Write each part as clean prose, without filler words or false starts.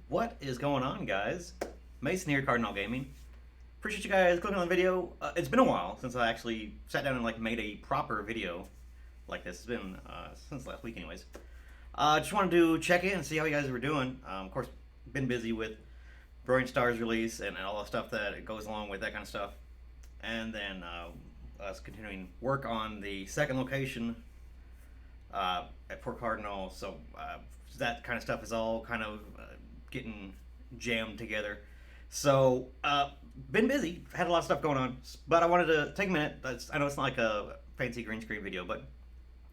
What is going on, guys? Mason here, Cardinal Gaming. Appreciate you guys clicking on the video. It's been a while since I actually sat down and made a proper video like this. It's been since last week, anyways. Just wanted to check in and see how you guys were doing. Of course, been busy with Brilliant Stars release and all the stuff that goes along with that kind of stuff, and then us continuing work on the second location at Port Cardinal. So that kind of stuff is all kind of getting jammed together. So, been busy, had a lot of stuff going on, but I wanted to take a minute. I know it's not like a fancy green screen video, but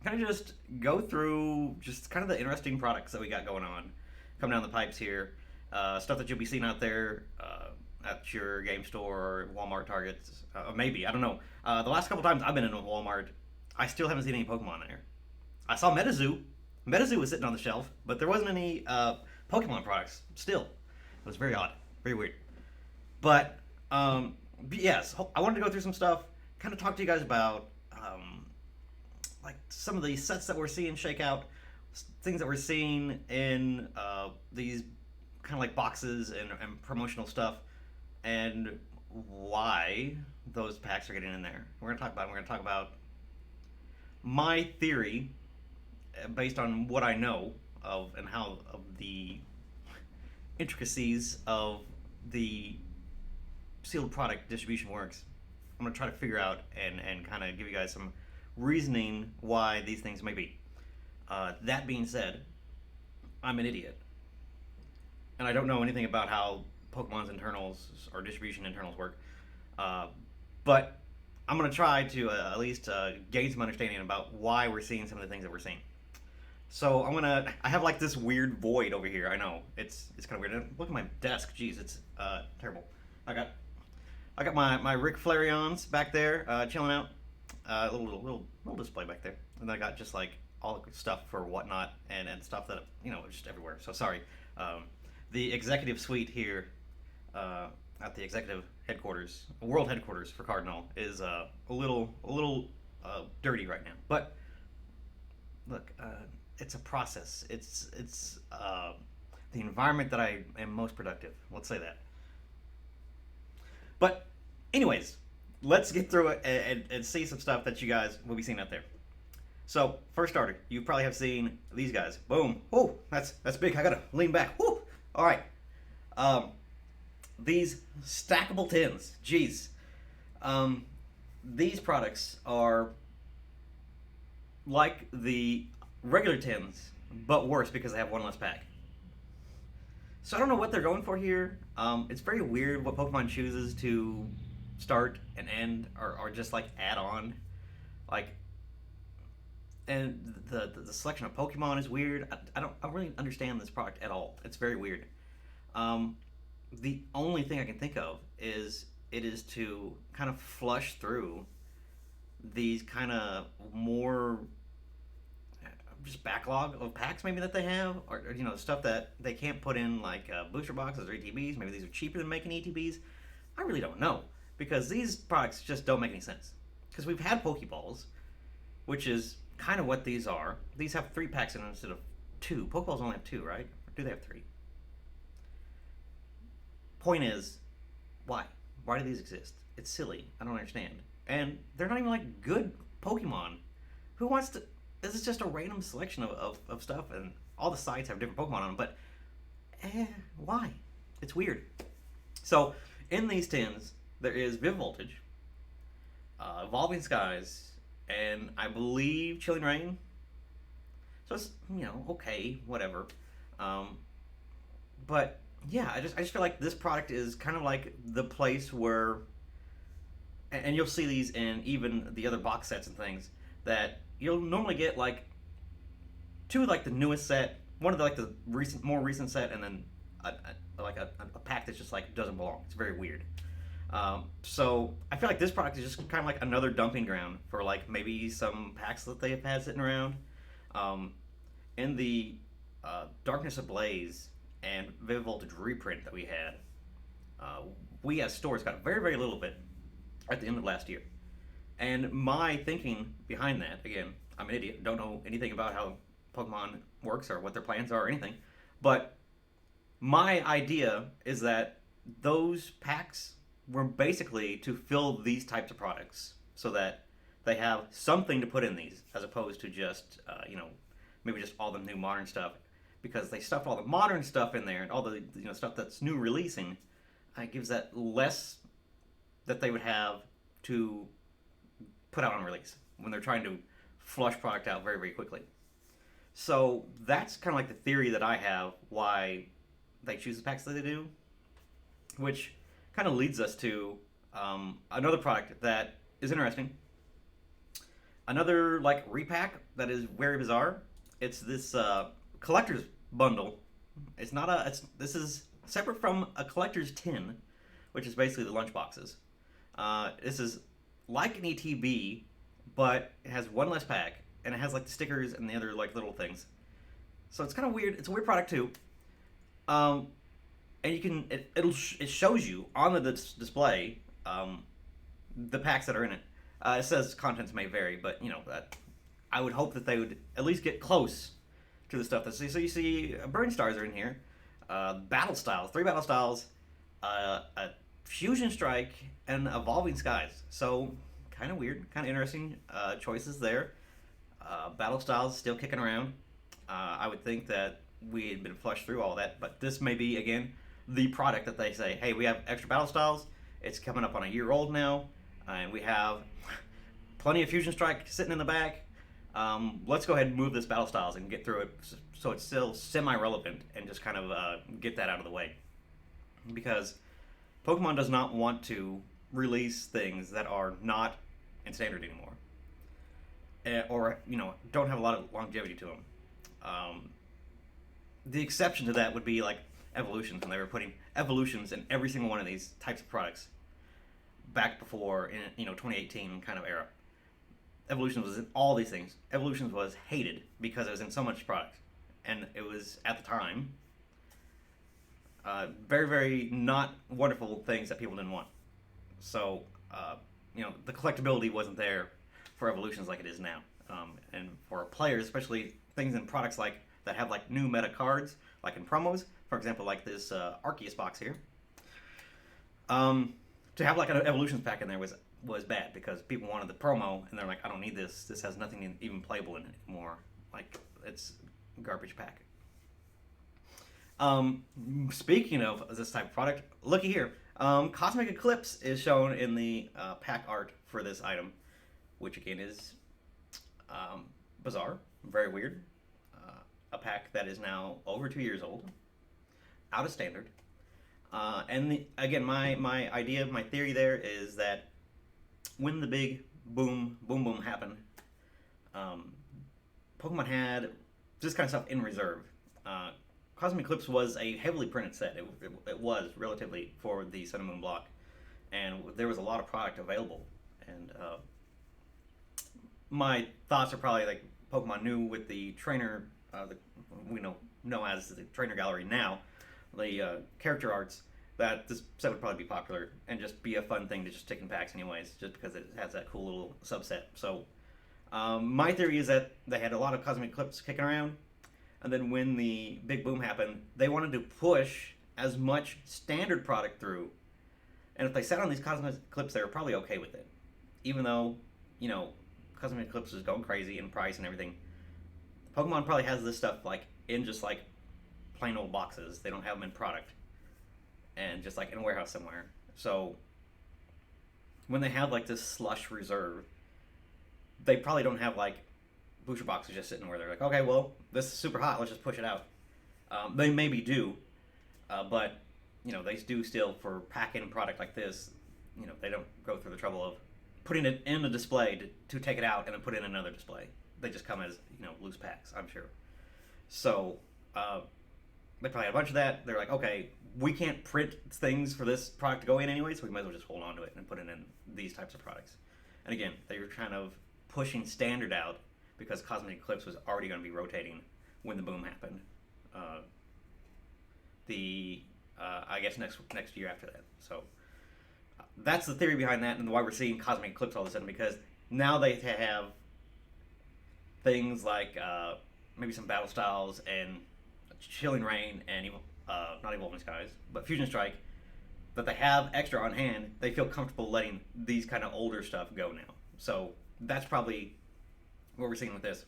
kind of just go through just kind of the interesting products that we got going on, coming down the pipes here. Stuff that you'll be seeing out there at your game store, Walmart, Targets, maybe, I don't know. The last couple times I've been in a Walmart, I still haven't seen any Pokemon in there. I saw MetaZoo. MetaZoo was sitting on the shelf, but there wasn't any Pokemon products. Still, it was very odd, very weird. But yes, I wanted to go through some stuff, kind of talk to you guys about like some of the sets that we're seeing shake out, things that we're seeing in these kind of like boxes and promotional stuff, and why those packs are getting in there. We're gonna talk about my theory based on what I know of and how of the intricacies of the sealed product distribution works. I'm going to try to figure out and kind of give you guys some reasoning why these things may be. That being said, I'm an idiot. And I don't know anything about how Pokemon's internals or distribution internals work. But I'm going to try to at least gain some understanding about why we're seeing some of the things that we're seeing. So I have like this weird void over here. I know it's kind of weird. Look at my desk. Jeez, it's terrible. I got my Ric Flareons back there chilling out. Little display back there, and then I got just like all the stuff for whatnot and stuff that just everywhere. So sorry. The executive suite here at the executive headquarters, world headquarters for Cardinal, is a little dirty right now. But look, it's a process. It's the environment that I am most productive. Let's say that. But anyways, let's get through it and see some stuff that you guys will be seeing out there. So first starter, you probably have seen these guys. Boom. Oh, that's big. I gotta lean back. Woo. All right. These stackable tins. Jeez. These products are like the regular tins, but worse because they have one less pack. So I don't know what they're going for here. It's very weird what Pokemon chooses to start and end, or just like add on, like, and the selection of Pokemon is weird. I don't really understand this product at all. It's very weird. The only thing I can think of is it is to kind of flush through these kind of more just backlog of packs maybe that they have, or stuff that they can't put in like booster boxes or ETBs. Maybe these are cheaper than making ETBs. I really don't know, because these products just don't make any sense. Because we've had Pokeballs, which is kind of what these are. These have 3 packs in them instead of 2. Pokeballs only have 2, right? Or do they have 3? Point is, why? Why do these exist? It's silly. I don't understand. And they're not even like good Pokemon. Who wants to? This is just a random selection of stuff, and all the sites have different Pokemon on them, but why? It's weird. So, in these tins, there is Viv Voltage, Evolving Skies, and I believe Chilling Rain. So it's, okay, whatever. But, yeah, I just feel like this product is kind of like the place where, and you'll see these in even the other box sets and things, that you'll normally get like 2 like the newest set, one of the like the more recent set, and then a pack that's just like doesn't belong. It's very weird. So I feel like this product is just kind of like another dumping ground for like maybe some packs that they have had sitting around. In the Darkness Ablaze and Vivid Voltage reprint that we had, we as stores got very, very little bit at the end of last year. And my thinking behind that, again, I'm an idiot, don't know anything about how Pokemon works or what their plans are or anything, but My idea is that those packs were basically to fill these types of products so that they have something to put in these as opposed to just, maybe just all the new modern stuff. Because they stuffed all the modern stuff in there and all the stuff that's new releasing, it gives that less that they would have to put out on release when they're trying to flush product out very, very quickly. So that's kind of like the theory that I have why they choose the packs that they do, which kind of leads us to another product that is interesting. Another like repack that is very bizarre. It's this collector's bundle. It's not a. This is separate from a collector's tin, which is basically the lunch boxes. This is like an ETB, but it has one less pack, and it has like the stickers and the other like little things. So it's kind of weird. It's a weird product too. Um, and you can it shows you on the display the packs that are in it. It says contents may vary, but I would hope that they would at least get close to the stuff that so you see burn stars are in here, battle styles, 3 battle styles, a fusion strike, and evolving skies. So kind of weird, kind of interesting choices there. Battle styles still kicking around. I would think that we had been flushed through all that, but this may be again the product that they say, hey, we have extra battle styles. It's coming up on a year old now, and we have plenty of fusion strike sitting in the back. Let's go ahead and move this battle styles and get through it so it's still semi-relevant and just kind of get that out of the way. Because Pokemon does not want to release things that are not in standard anymore. Or, don't have a lot of longevity to them. The exception to that would be like evolutions, when they were putting evolutions in every single one of these types of products back before in 2018 kind of era. Evolutions was in all these things. Evolutions was hated because it was in so much product, and it was at the time very, very not wonderful things that people didn't want. So the collectability wasn't there for evolutions like it is now, and for players, especially things in products like that have like new meta cards, like in promos, for example, like this Arceus box here. To have like an evolutions pack in there was bad because people wanted the promo and they're like, I don't need this. This has nothing even playable in it anymore. Like, it's a garbage pack. Speaking of this type of product, looky here. Cosmic Eclipse is shown in the pack art for this item, which again is bizarre, very weird. A pack that is now over 2 years old, out of standard. Again, my idea, my theory there is that when the big boom happened, Pokemon had this kind of stuff in reserve. Cosmic Eclipse was a heavily printed set. It was relatively for the Sun and Moon block, and there was a lot of product available. And my thoughts are probably like Pokemon knew with the trainer, we know as the trainer gallery now, the character arts, that this set would probably be popular and just be a fun thing to just stick in packs anyways, just because it has that cool little subset. So my theory is that they had a lot of Cosmic Eclipse kicking around, and then when the big boom happened, they wanted to push as much standard product through. And if they sat on these Cosmic Eclipse, they were probably okay with it. Even though, Cosmic Eclipse is going crazy in price and everything. Pokemon probably has this stuff like in just like plain old boxes. They don't have them in product. And just like in a warehouse somewhere. So when they have like this slush reserve, they probably don't have like booster boxes just sitting where they're like, okay, well, this is super hot, let's just push it out. They maybe do, but they do still for packing product like this. They don't go through the trouble of putting it in a display to take it out and then put it in another display. They just come as loose packs, I'm sure. So they probably had a bunch of that. They're like, okay, we can't print things for this product to go in anyway, so we might as well just hold on to it and put it in these types of products. And again, they were kind of pushing standard out because Cosmic Eclipse was already going to be rotating when the boom happened. I guess next year after that. So that's the theory behind that, and why we're seeing Cosmic Eclipse all of a sudden, because now they have things like maybe some battle styles and Chilling Rain and not Evolving Skies, but Fusion Strike, that they have extra on hand, they feel comfortable letting these kind of older stuff go now. So that's probably what we're seeing with this.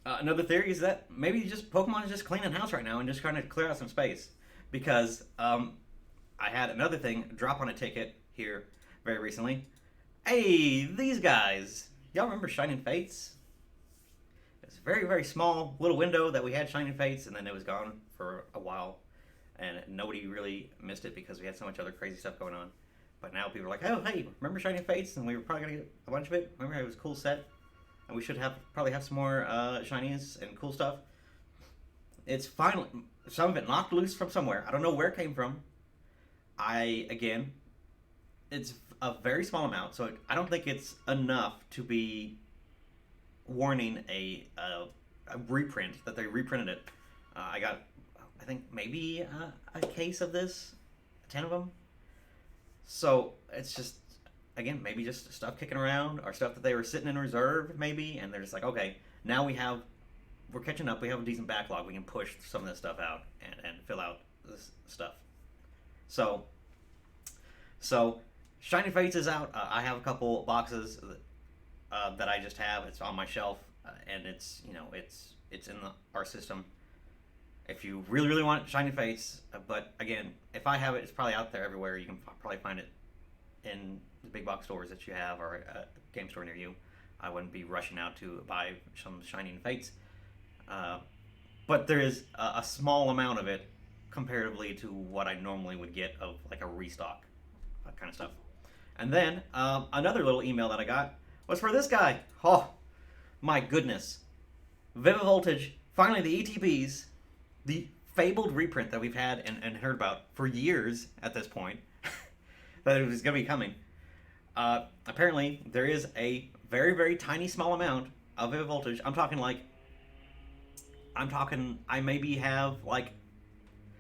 Another theory is that maybe just Pokemon is just cleaning house right now and just trying to clear out some space. Because I had another thing drop on a ticket here very recently. Hey, these guys. Y'all remember Shining Fates? It's a very, very small little window that we had Shining Fates, and then it was gone for a while. And nobody really missed it because we had so much other crazy stuff going on. But now people are like, oh, hey, remember Shining Fates? And we were probably going to get a bunch of it. Remember, it was a cool set. And we should probably have some more shinies and cool stuff. It's finally, some of it knocked loose from somewhere. I don't know where it came from. Again, it's a very small amount, so I don't think it's enough to be warning a reprint, that they reprinted it. I got, I think, maybe a case of this, 10 of them. So it's just, again, maybe just stuff kicking around, or stuff that they were sitting in reserve, maybe, and they're just like, okay, now we're catching up, we have a decent backlog, we can push some of this stuff out and fill out this stuff. So Shiny Fates is out. I have a couple boxes that I just have. It's on my shelf, and it's in our system. If you really, really want Shiny Fates, but again, if I have it, it's probably out there everywhere. You can probably find it in the big box stores that you have, or a game store near you. I wouldn't be rushing out to buy some Shining Fates. But there is a small amount of it comparatively to what I normally would get of like a restock kind of stuff. And then another little email that I got was for this guy. Oh, my goodness. Vivid Voltage, finally the ETBs, the fabled reprint that we've had and heard about for years at this point, that it was going to be coming. Apparently, there is a very, very tiny small amount of Vivid Voltage. I'm talking, I maybe have like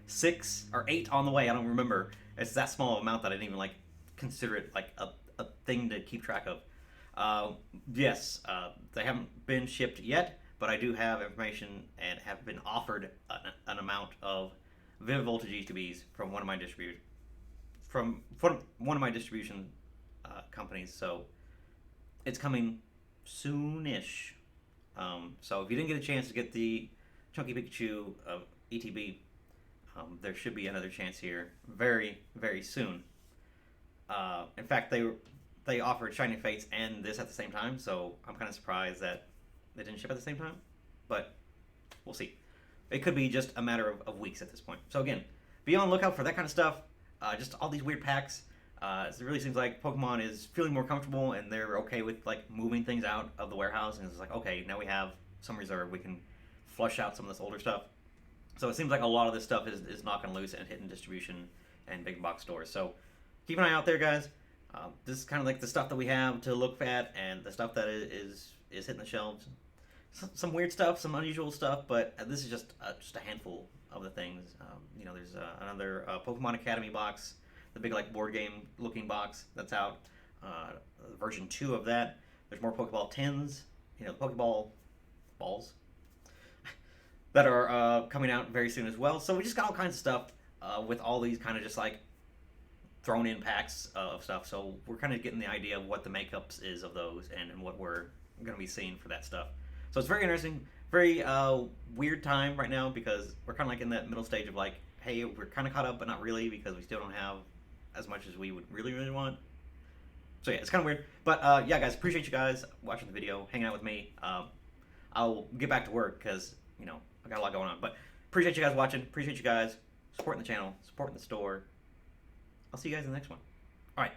6 or 8 on the way. I don't remember. It's that small amount that I didn't even like consider it like a thing to keep track of. Yes, they haven't been shipped yet, but I do have information and have been offered an amount of Vivid Voltage ETBs from one of my distribution companies. So it's coming soonish. So if you didn't get a chance to get the Chunky Pikachu ETB, there should be another chance here very, very soon. In fact, they offered Shining Fates and this at the same time, so I'm kind of surprised that they didn't ship at the same time, but we'll see. It could be just a matter of weeks at this point. So again, be on the lookout for that kind of stuff. Just all these weird packs. It really seems like Pokemon is feeling more comfortable, and they're okay with like moving things out of the warehouse, and it's like, okay, now we have some reserve. We can flush out some of this older stuff. So it seems like a lot of this stuff is knocking loose and hitting distribution and big box stores. So keep an eye out there, guys. This is kind of like the stuff that we have to look at, and the stuff that is hitting the shelves. Some weird stuff, some unusual stuff, but this is just a handful of the things. There's another Pokemon Academy box, the big like board game looking box that's out. Version 2 of that. There's more Pokeball tins, the Pokeball balls that are coming out very soon as well. So we just got all kinds of stuff with all these kind of just like thrown in packs of stuff. So we're kind of getting the idea of what the makeups is of those and what we're going to be seeing for that stuff. So it's very interesting, very weird time right now because we're kind of like in that middle stage of like, hey, we're kind of caught up, but not really because we still don't have as much as we would really, really want. So yeah, it's kind of weird. But yeah, guys, appreciate you guys watching the video, hanging out with me. I'll get back to work because, I got a lot going on. But appreciate you guys watching. Appreciate you guys supporting the channel, supporting the store. I'll see you guys in the next one. All right.